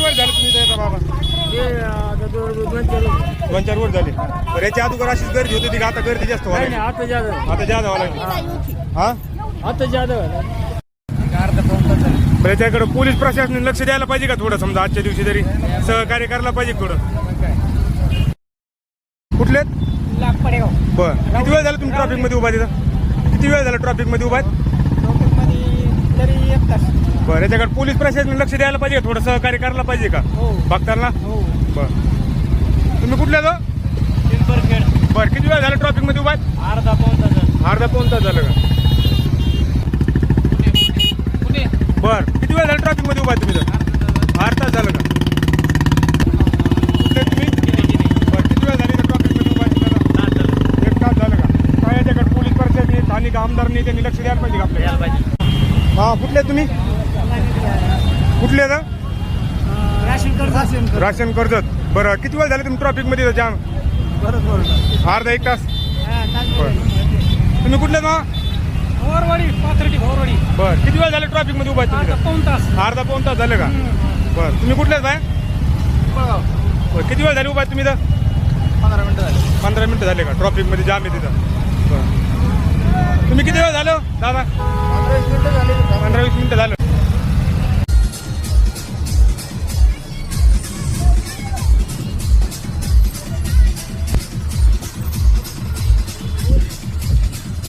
वेळ झाले तुम्ही इथं येता बाबा? दोन चार वर झाले. बरं याच्या अगोदर अशीच गर्दी होती ती का आता गर्दी जास्त व्हायला लागली? आता जादा आता जादा व्हायला लागली. हा आता जादा बरं याच्याकडे पोलीस प्रशासनाने लक्ष द्यायला पाहिजे का थोडं, समजा आजच्या दिवशी तरी सहकार्य करायला पाहिजे थोडं. कुठले बर किती वेळ झाला तुम्ही ट्रॉफिक मध्ये उभा तिथं? किती वेळ झाला ट्रॉफिक मध्ये उभा? बरं याच्याकडे पोलीस प्रशासनाने लक्ष द्यायला पाहिजे, थोडं सहकार्य करायला पाहिजे का बघताना? बरं तुम्ही कुठल्या जाऊ? बरं किती वेळ झाला ट्रॉफिक मध्ये उभा? अर्धा पाऊण तास झालं का? बर किती वेळ झाला ट्रॉफिक मध्ये उभा तुम्ही तर? 8 तास झालं का? कुठले तुम्ही? बरं किती वेळ झाली ट्रॉफिक मध्ये उभा? 1 तास झालं का? काय याच्याकडे पोलीस प्रशासनाने स्थानिक आमदारांनी त्यांनी लक्ष द्यायला पाहिजे का आपल्याला? हा कुठले तुम्ही? कुठले आता? राशन कर्जत. बरं किती वेळ झाले तुम्ही ट्रॉफिक मध्ये जाम? अर्धा 1 तास. तुम्ही कुठले ना? बरं किती वेळ झाले ट्रॉफिक मध्ये उभा तुम्ही? अर्धा पाऊण तास झालं का? बरं तुम्ही कुठलेच आहे? बरं किती वेळ झाले उभा तुम्ही? 15 मिनिटं झाले का? ट्रॉफिक मध्ये जाम आहे तिथं. बरं तुम्ही किती वेळ झालं दादा? 15-20 मिनिटं झालं.